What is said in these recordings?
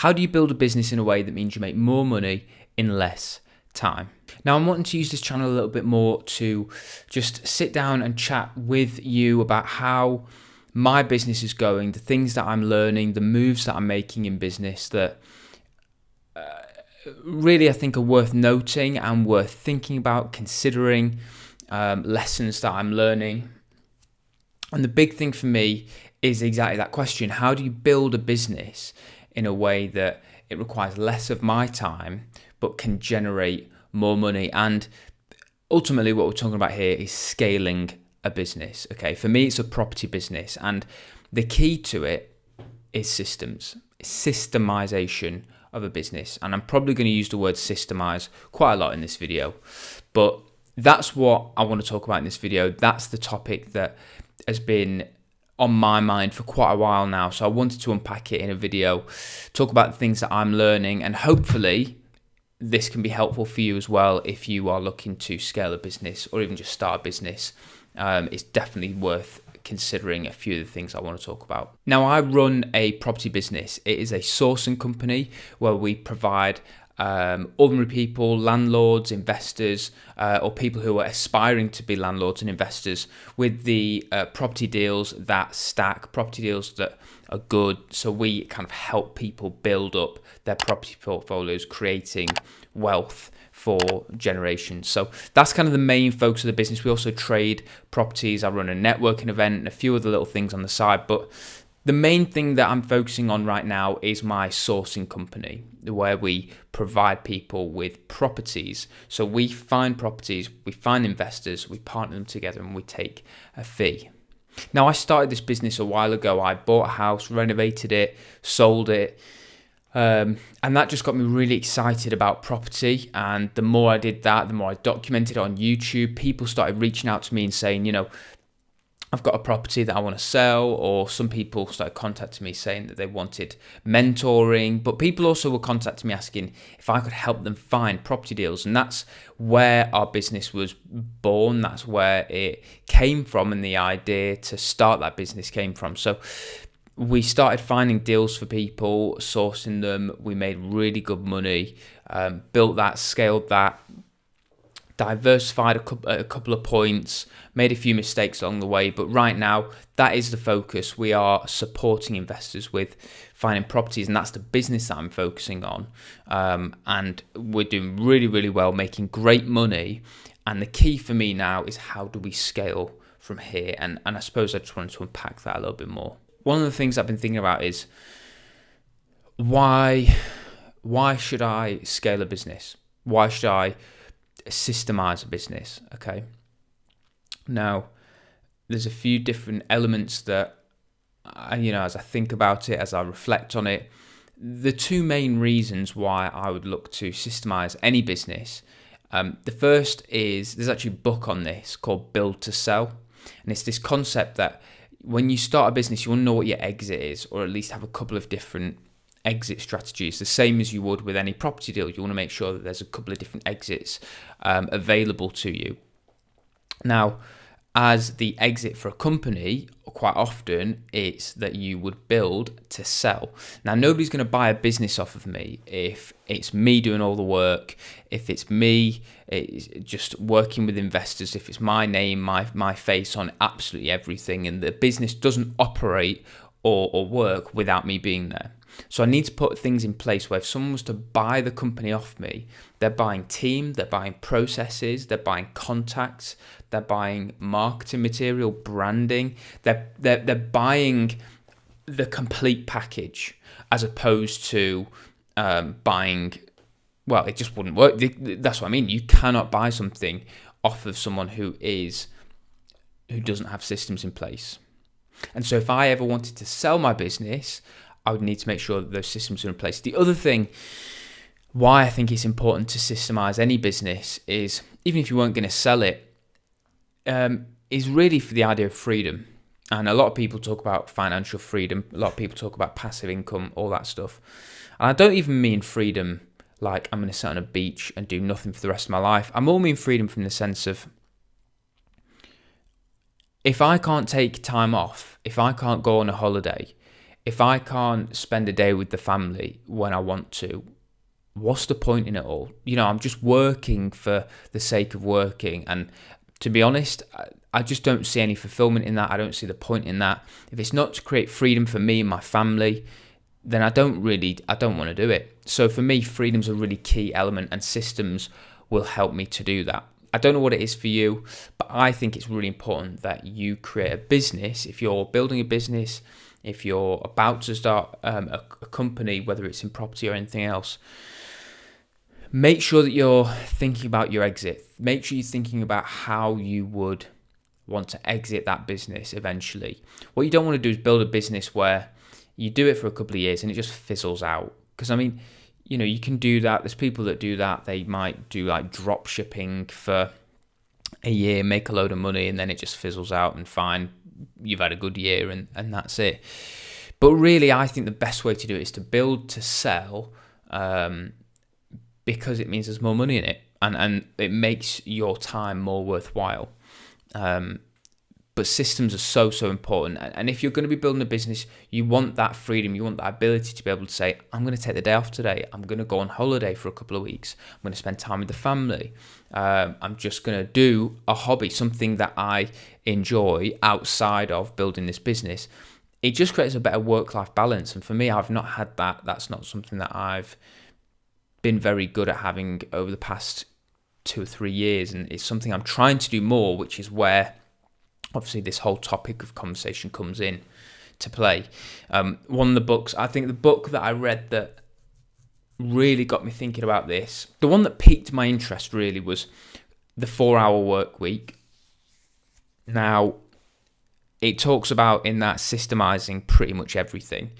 How do you build a business in a way that means you make more money in less time? Now, I'm wanting to use this channel a little bit more to just sit down and chat with you about how my business is going, the things that I'm learning, the moves that I'm making in business that really I think are worth noting and worth thinking about, considering lessons that I'm learning. And the big thing for me is exactly that question. How do you build a business in a way that it requires less of my time but can generate more money? And ultimately what we're talking about here is scaling a business. Okay, for me it's a property business, and the key to it is systems, systemization of a business. And I'm probably going to use the word systemize quite a lot in this video, but that's what I want to talk about in this video. That's the topic that has been on my mind for quite a while now. So I wanted to unpack it in a video, talk about the things that I'm learning, and hopefully this can be helpful for you as well if you are looking to scale a business or even just start a business. It's definitely worth considering a few of the things I want to talk about. Now, I run a property business. It is a sourcing company where we provide ordinary people, landlords, investors, or people who are aspiring to be landlords and investors with the property deals that stack, property deals that are good. So we kind of help people build up their property portfolios, creating wealth for generations. So that's kind of the main focus of the business. We also trade properties. I run a networking event and a few other little things on the side, but the main thing that I'm focusing on right now is my sourcing company, where we provide people with properties. So we find properties, we find investors, we partner them together, and we take a fee. Now, I started this business a while ago. I bought a house, renovated it, sold it, and that just got me really excited about property. And the more I did that, the more I documented it on YouTube. People started reaching out to me and saying, I've got a property that I want to sell, or some people started contacting me saying that they wanted mentoring, but people also were contacting me asking if I could help them find property deals. And that's where our business was born. That's where it came from, and the idea to start that business came from. So we started finding deals for people, sourcing them. We made really good money, built that, scaled that, diversified a couple of points, made a few mistakes along the way, but right now that is the focus. We are supporting investors with finding properties, and that's the business that I'm focusing on, and we're doing really, really well, making great money. And the key for me now is how do we scale from here, and I suppose I just wanted to unpack that a little bit more. One of the things I've been thinking about is why should I scale a business? Why should I systemize a business? Okay, now there's a few different elements that as I think about it, as I reflect on it, the two main reasons why I would look to systemize any business, the first is, there's actually a book on this called Build to Sell, and it's this concept that when you start a business, you want to know what your exit is, or at least have a couple of different exit strategies, the same as you would with any property deal. You want to make sure that there's a couple of different exits available to you. Now, as the exit for a company, quite often it's that you would build to sell. Now, nobody's going to buy a business off of me if it's me doing all the work, if it's me just working with investors, if it's my name, my face on absolutely everything, and the business doesn't operate or work without me being there. So I need to put things in place where if someone was to buy the company off me, they're buying team, they're buying processes, they're buying contacts, they're buying marketing material, branding, they're buying the complete package, as opposed to buying, well, it just wouldn't work. That's what I mean. You cannot buy something off of someone who doesn't have systems in place. And so if I ever wanted to sell my business, I would need to make sure that those systems are in place. The other thing why I think it's important to systemize any business is, even if you weren't going to sell it, is really for the idea of freedom. And a lot of people talk about financial freedom. A lot of people talk about passive income, all that stuff. And I don't even mean freedom like I'm going to sit on a beach and do nothing for the rest of my life. I more mean freedom from the sense of, if I can't take time off, if I can't go on a holiday, if I can't spend a day with the family when I want to, what's the point in it all? I'm just working for the sake of working. And to be honest, I just don't see any fulfillment in that. I don't see the point in that. If it's not to create freedom for me and my family, then I don't want to do it. So for me, freedom's a really key element, and systems will help me to do that. I don't know what it is for you, but I think it's really important that you create a business. If you're building a business, if you're about to start a company, whether it's in property or anything else, make sure that you're thinking about your exit. Make sure you're thinking about how you would want to exit that business eventually. What you don't want to do is build a business where you do it for a couple of years and it just fizzles out. Because you can do that. There's people that do that. They might do like drop shipping for a year, make a load of money, and then it just fizzles out, and fine, you've had a good year and that's it. But really, I think the best way to do it is to build to sell, because it means there's more money in it, and it makes your time more worthwhile. But systems are so important. And if you're going to be building a business, you want that freedom. You want that ability to be able to say, I'm going to take the day off today. I'm going to go on holiday for a couple of weeks. I'm going to spend time with the family. I'm just going to do a hobby, something that I enjoy outside of building this business. It just creates a better work-life balance. And for me, I've not had that. That's not something that I've been very good at having over the past 2 or 3 years. And it's something I'm trying to do more, which is where obviously this whole topic of conversation comes in to play. One of the books, I think the book that I read that really got me thinking about this, the one that piqued my interest really, was The 4-Hour Workweek. Now, it talks about in that systemizing pretty much everything.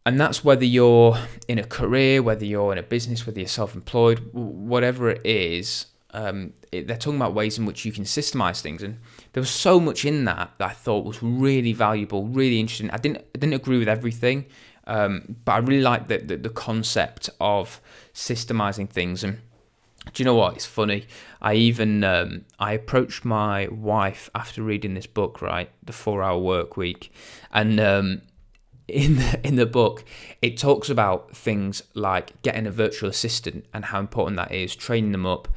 And that's whether you're in a career, whether you're in a business, whether you're self-employed, whatever it is. They're talking about ways in which you can systemize things, and there was so much in that I thought was really valuable, really interesting. I didn't agree with everything, but I really liked the concept of systemizing things. And do you know what? It's funny. I approached my wife after reading this book, right, The 4-Hour Workweek, and in the book, it talks about things like getting a virtual assistant and how important that is, training them up,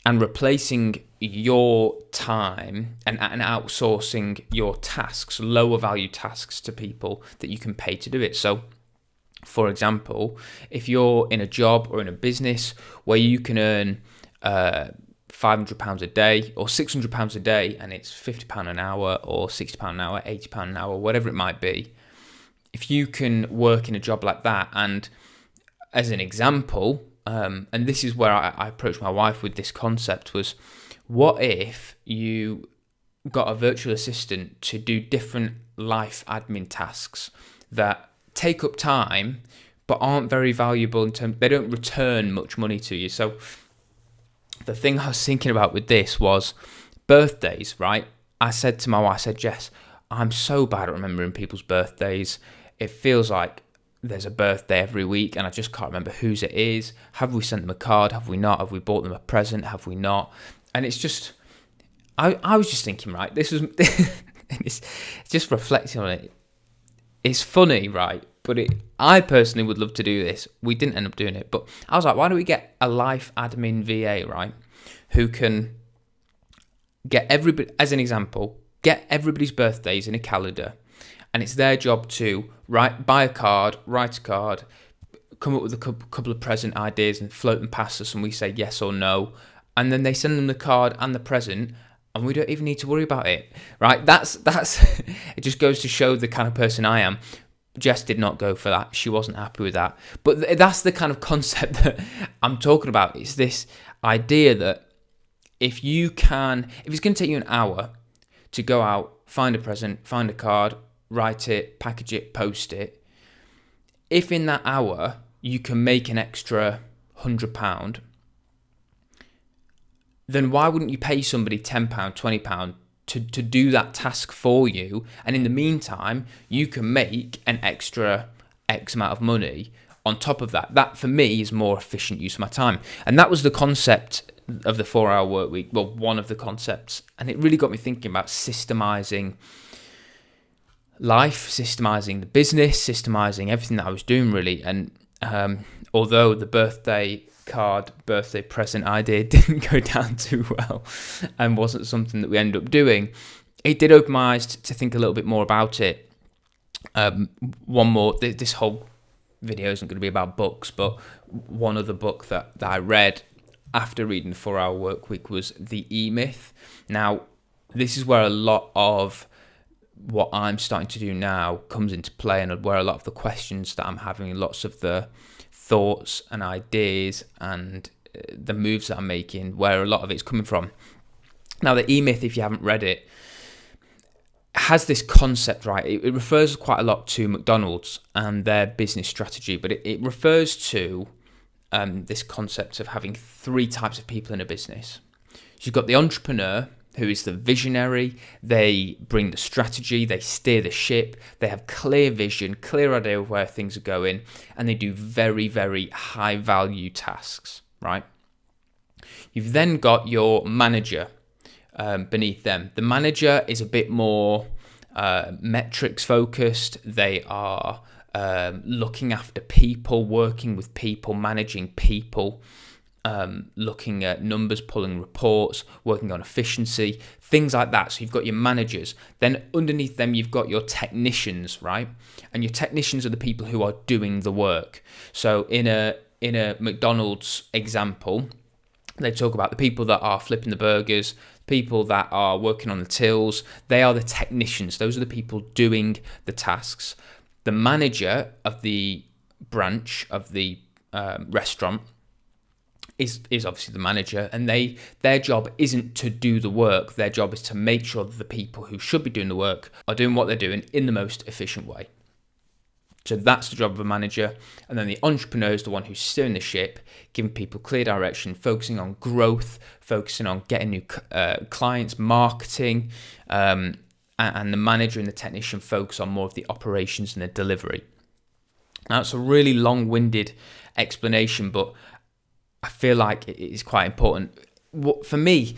and replacing your time and outsourcing your tasks, lower value tasks, to people that you can pay to do it. So, for example, if you're in a job or in a business where you can earn £500 a day or £600 a day, and it's £50 an hour or £60 an hour, £80 an hour, whatever it might be, if you can work in a job like that, and as an example, and this is where I approached my wife with this concept, was what if you got a virtual assistant to do different life admin tasks that take up time but aren't very valuable in terms, they don't return much money to you. So the thing I was thinking about with this was birthdays, right? I said to my wife, I said, Jess, I'm so bad at remembering people's birthdays. It feels like there's a birthday every week and I just can't remember whose it is. Have we sent them a card? Have we not? Have we bought them a present? Have we not? And it's just, I was just thinking, right, this was, it's just reflecting on it. It's funny, right? But I personally would love to do this. We didn't end up doing it, but I was like, why don't we get a life admin VA, right? Who can get everybody, as an example, get everybody's birthdays in a calendar. And it's their job to buy a card, write a card, come up with a couple of present ideas and float them past us, and we say yes or no. And then they send them the card and the present, and we don't even need to worry about it, right? That's it just goes to show the kind of person I am. Jess did not go for that. She wasn't happy with that. But that's the kind of concept that I'm talking about. It's this idea that if it's going to take you an hour to go out, find a present, find a card, write it, package it, post it. If in that hour you can make an extra £100, then why wouldn't you pay somebody £10, £20 to do that task for you? And in the meantime, you can make an extra X amount of money on top of that. That, for me, is more efficient use of my time. And that was the concept of the 4-Hour Workweek. Well, one of the concepts. And it really got me thinking about systemizing life, systemizing the business, systemizing everything that I was doing really. And although the birthday present idea didn't go down too well and wasn't something that we ended up doing, it did open my eyes to think a little bit more about it. One more, this whole video isn't going to be about books, but one other book that I read after reading the 4-Hour Workweek was The E-Myth. Now, this is where a lot of what I'm starting to do now comes into play, and where a lot of the questions that I'm having, lots of the thoughts and ideas and the moves that I'm making, where a lot of it's coming from. Now, the E-Myth, if you haven't read it, has this concept, right? It refers quite a lot to McDonald's and their business strategy, but it refers to this concept of having 3 types of people in a business. So you've got the entrepreneur, who is the visionary. They bring the strategy, they steer the ship, they have clear vision, clear idea of where things are going, and they do very, very high value tasks, right? You've then got your manager beneath them. The manager is a bit more metrics focused. They are looking after people, working with people, managing people, looking at numbers, pulling reports, working on efficiency, things like that. So you've got your managers. Then underneath them, you've got your technicians, right? And your technicians are the people who are doing the work. So in a McDonald's example, they talk about the people that are flipping the burgers, people that are working on the tills. They are the technicians. Those are the people doing the tasks. The manager of the branch of the restaurant is obviously the manager, and their job isn't to do the work. Their job is to make sure that the people who should be doing the work are doing what they're doing in the most efficient way. So that's the job of a manager. And then the entrepreneur is the one who's steering the ship, giving people clear direction, focusing on growth, focusing on getting new clients, marketing, and the manager and the technician focus on more of the operations and the delivery. Now, it's a really long-winded explanation, but I feel like it is quite important. For me,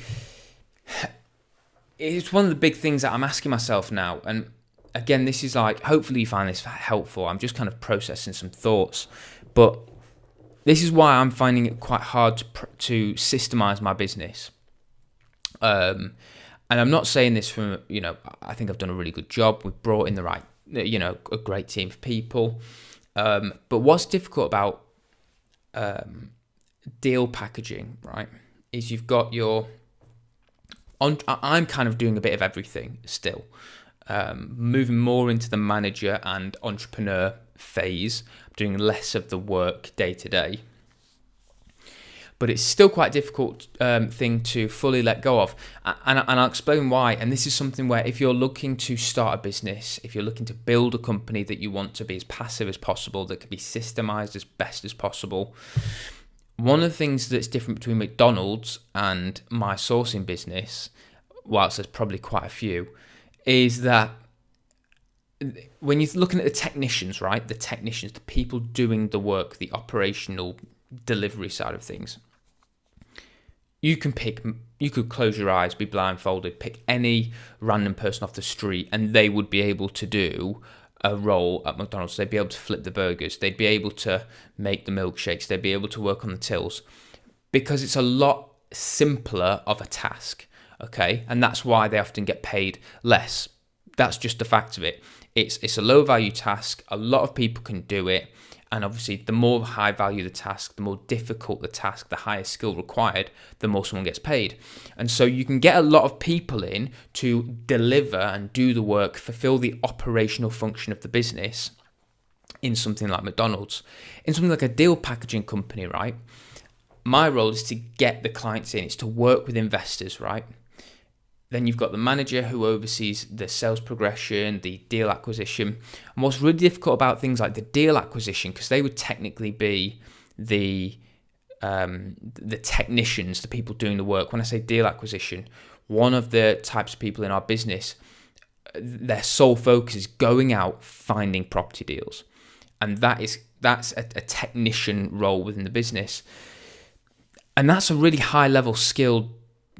it's one of the big things that I'm asking myself now. And again, this is like, hopefully you find this helpful. I'm just kind of processing some thoughts. But this is why I'm finding it quite hard to systemize my business. And I'm not saying this from, I think I've done a really good job. We've brought in the right, a great team of people. But what's difficult about deal packaging, right, is you've got I'm kind of doing a bit of everything still, moving more into the manager and entrepreneur phase. I'm doing less of the work day to day, but it's still quite a difficult thing to fully let go of, and I'll explain why. And this is something where, if you're looking to start a business, if you're looking to build a company that you want to be as passive as possible, that can be systemized as best as possible, one of the things that's different between McDonald's and my sourcing business, whilst there's probably quite a few, is that when you're looking at the technicians, right? The technicians, the people doing the work, the operational delivery side of things, you could close your eyes, be blindfolded, pick any random person off the street, and they would be able to do a role at McDonald's. They'd be able to flip the burgers. They'd be able to make the milkshakes. They'd be able to work on the tills, because it's a lot simpler of a task, okay? And that's why they often get paid less. That's just the fact of it. It's a low value task. A lot of people can do it. And obviously, the more high value the task, the more difficult the task, the higher skill required, the more someone gets paid. And so you can get a lot of people in to deliver and do the work, fulfill the operational function of the business in something like McDonald's. In something like a deal packaging company, right? My role is to get the clients in. It's to work with investors, right? Then you've got the manager who oversees the sales progression, the deal acquisition. And what's really difficult about things like the deal acquisition, because they would technically be the technicians, the people doing the work. When I say deal acquisition, one of the types of people in our business, their sole focus is going out, finding property deals. And that's a technician role within the business. And that's a really high level skilled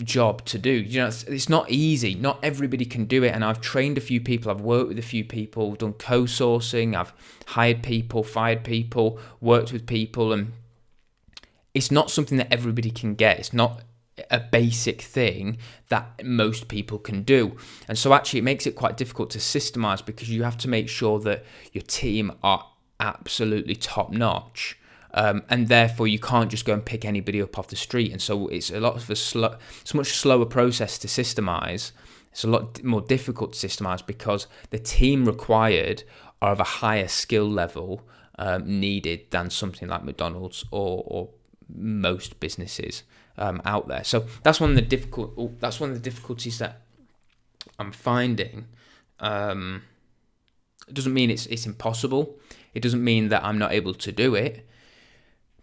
job to do. It's not easy. Not everybody can do it. And I've trained a few people. I've worked with a few people, done co-sourcing. I've hired people, fired people, worked with people. And it's not something that everybody can get. It's not a basic thing that most people can do. And so actually it makes it quite difficult to systemize, because you have to make sure that your team are absolutely top notch. And therefore you can't just go and pick anybody up off the street. And so it's it's a much slower process to systemize. It's a lot more difficult to systemize because the team required are of a higher skill level needed than something like McDonald's or most businesses out there. So that's one of the difficulties that I'm finding. It doesn't mean it's impossible. It doesn't mean that I'm not able to do it.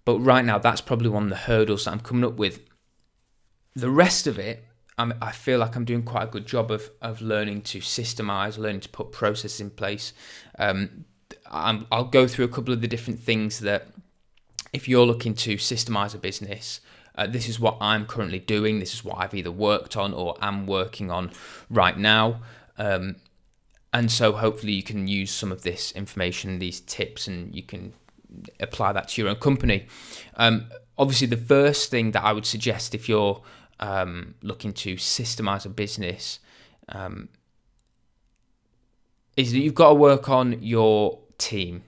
But right now, that's probably one of the hurdles that I'm coming up with. The rest of it, I feel like I'm doing quite a good job of learning to systemize, learning to put processes in place. I'll go through a couple of the different things that, if you're looking to systemize a business, this is what I'm currently doing. This is what I've either worked on or am working on right now. And so hopefully you can use some of this information, these tips, and you can apply that to your own company. Obviously, the first thing that I would suggest if you're looking to systemize a business is that you've got to work on your team.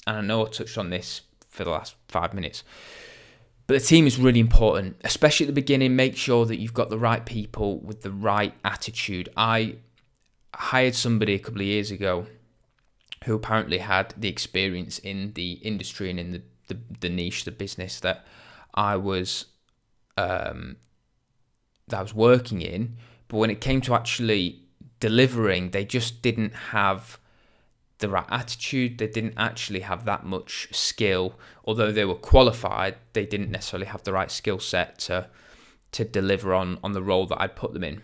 And I know I touched on this for the last 5 minutes, but the team is really important, especially at the beginning. Make sure that you've got the right people with the right attitude. I hired somebody a couple of years ago who apparently had the experience in the industry and in the niche, the business that I was working in. But when it came to actually delivering, they just didn't have the right attitude. They didn't actually have that much skill. Although they were qualified, they didn't necessarily have the right skill set to deliver on the role that I'd put them in.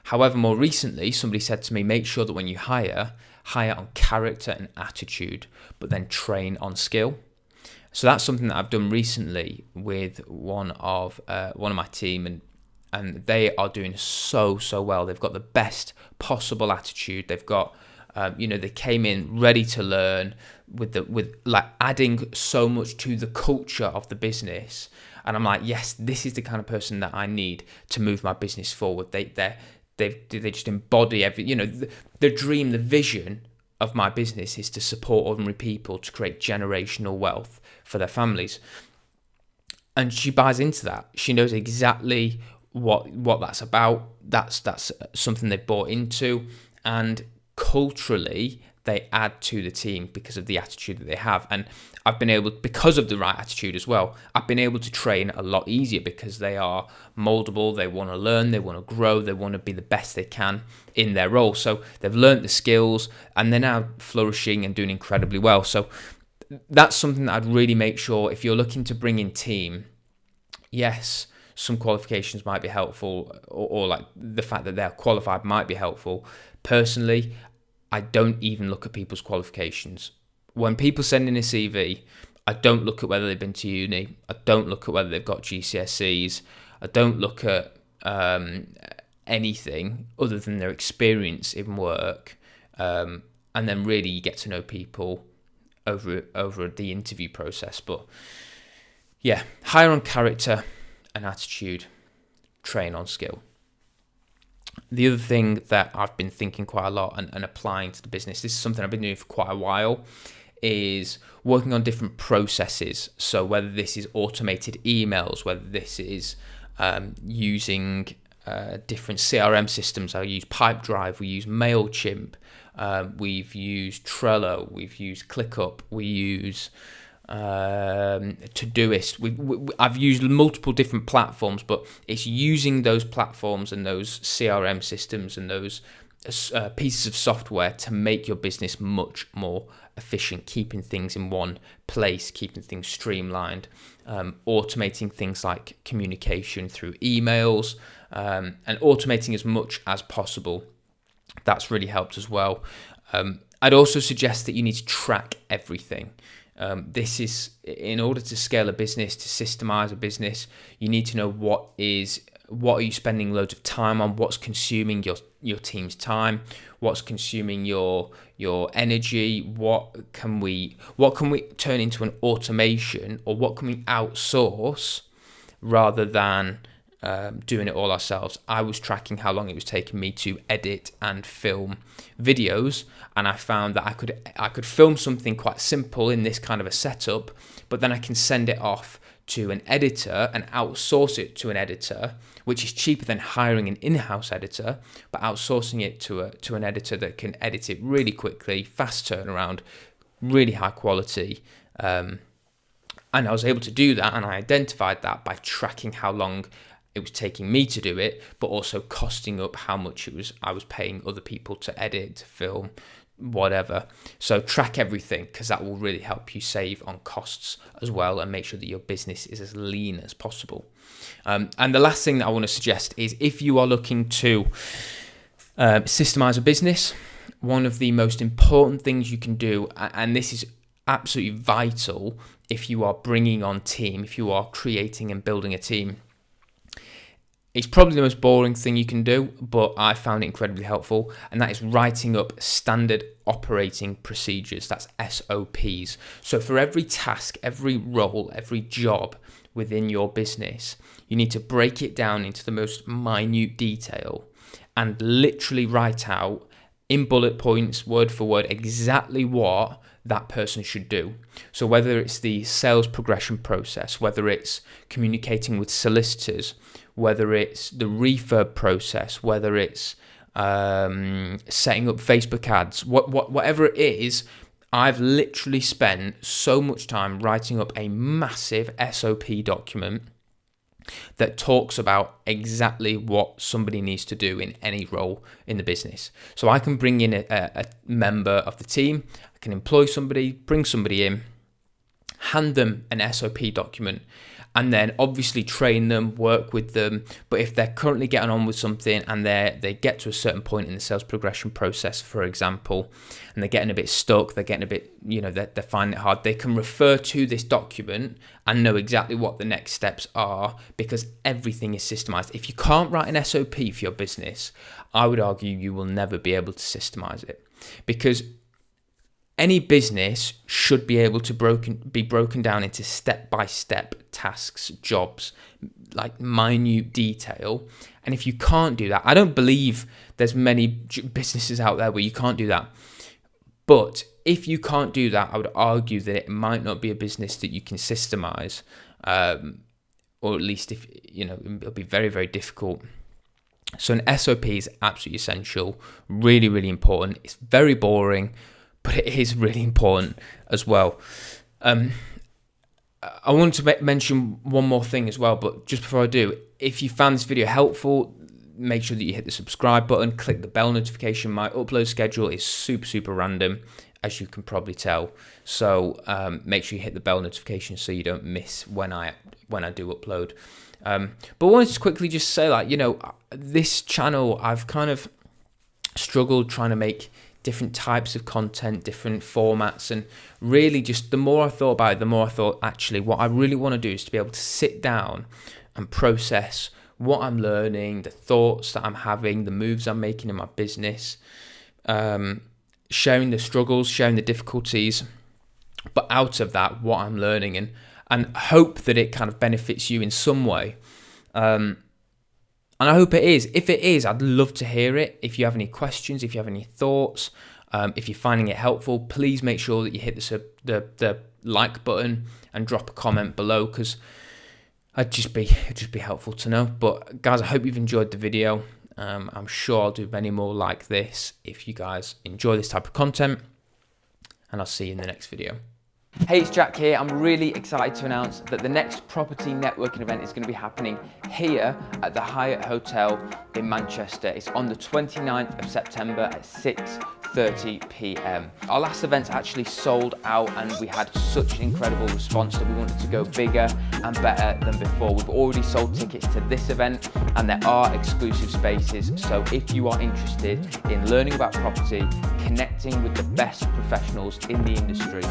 However, more recently, somebody said to me, make sure that when you hire on character and attitude, but then train on skill. So that's something that I've done recently with one of my team, and they are doing so well. They've got the best possible attitude. They've got they came in ready to learn with like adding so much to the culture of the business. And I'm like, yes, this is the kind of person that I need to move my business forward. They just embody the dream, the vision of my business is to support ordinary people to create generational wealth for their families. And she buys into that. She knows exactly what that's about. That's something they've bought into, and culturally they add to the team because of the attitude that they have. And I've been able, because of the right attitude as well, I've been able to train a lot easier because they are moldable, they want to learn, they want to grow, they want to be the best they can in their role. So they've learned the skills and they're now flourishing and doing incredibly well. So that's something that I'd really make sure, if you're looking to bring in team, yes, some qualifications might be helpful, or like the fact that they're qualified might be helpful. Personally, I don't even look at people's qualifications. When people send in a CV, I don't look at whether they've been to uni. I don't look at whether they've got GCSEs. I don't look at anything other than their experience in work. And then really you get to know people over the interview process. But yeah, hire on character and attitude, train on skill. The other thing that I've been thinking quite a lot and applying to the business, this is something I've been doing for quite a while, is working on different processes. So whether this is automated emails, whether this is using different CRM systems. I use Pipedrive, we use MailChimp, we've used Trello, we've used ClickUp, we use Todoist. I've used multiple different platforms, but it's using those platforms and those CRM systems and those pieces of software to make your business much more efficient, keeping things in one place, keeping things streamlined, automating things like communication through emails, and automating as much as possible. That's really helped as well. I'd also suggest that you need to track everything. This is, in order to scale a business, to systemize a business, you need to know what is what are you spending loads of time on? What's consuming your team's time? What's consuming your energy? What can we turn into an automation, or what can we outsource rather than doing it all ourselves? I was tracking how long it was taking me to edit and film videos, and I found that I could film something quite simple in this kind of a setup, but then I can send it off to an editor and outsource it to an editor, which is cheaper than hiring an in-house editor, but outsourcing it to an editor that can edit it really quickly, fast turnaround, really high quality. And I was able to do that, and I identified that by tracking how long it was taking me to do it, but also costing up how much I was paying other people to edit, film, whatever. So track everything, because that will really help you save on costs as well, and make sure that your business is as lean as possible. And the last thing that I want to suggest is, if you are looking to systemize a business, one of the most important things you can do, and this is absolutely vital if you are bringing on team, if you are creating and building a team, it's probably the most boring thing you can do, but I found it incredibly helpful, and that is writing up standard operating procedures. That's SOPs. So for every task, every role, every job within your business, you need to break it down into the most minute detail and literally write out in bullet points, word for word, exactly what that person should do. So whether it's the sales progression process, whether it's communicating with solicitors, whether it's the refurb process, whether it's setting up Facebook ads, whatever it is, I've literally spent so much time writing up a massive SOP document that talks about exactly what somebody needs to do in any role in the business. So I can bring in a member of the team, I can employ somebody, bring somebody in, hand them an SOP document, and then obviously train them, work with them. But if they're currently getting on with something and they get to a certain point in the sales progression process, for example, and they're getting a bit stuck, they're getting a bit, they're finding it hard, they can refer to this document and know exactly what the next steps are, because everything is systemized. If you can't write an SOP for your business, I would argue you will never be able to systemize it, because any business should be able to be broken down into step-by-step tasks, jobs, like minute detail. And if you can't do that, I don't believe there's many businesses out there where you can't do that. But if you can't do that, I would argue that it might not be a business that you can systemize, or at least if it'll be very, very difficult. So an SOP is absolutely essential, really, really important. It's very boring, but it is really important as well. I want to mention one more thing as well, but just before I do, if you found this video helpful, make sure that you hit the subscribe button, click the bell notification. My upload schedule is super, super random, as you can probably tell. So make sure you hit the bell notification so you don't miss when I do upload. But I wanted to quickly just say, this channel, I've kind of struggled trying to make different types of content, different formats, and really just the more I thought about it, the more I thought, actually, what I really want to do is to be able to sit down and process what I'm learning, the thoughts that I'm having, the moves I'm making in my business, sharing the struggles, sharing the difficulties, but out of that, what I'm learning, and hope that it kind of benefits you in some way. And I hope it is. If it is, I'd love to hear it. If you have any questions, if you have any thoughts, if you're finding it helpful, please make sure that you hit the like button and drop a comment below, because it'd just be helpful to know. But guys, I hope you've enjoyed the video. I'm sure I'll do many more like this if you guys enjoy this type of content, and I'll see you in the next video. Hey, it's Jack here. I'm really excited to announce that the next property networking event is going to be happening here at the Hyatt Hotel in Manchester. It's on the 29th of September at 6:30 p.m. Our last event's actually sold out, and we had such an incredible response that we wanted to go bigger and better than before. We've already sold tickets to this event, and there are exclusive spaces. So if you are interested in learning about property, connecting with the best professionals in the industry,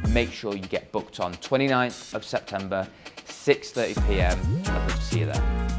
make sure you get booked on 29th of September, 6:30 p.m. I'd love to see you there.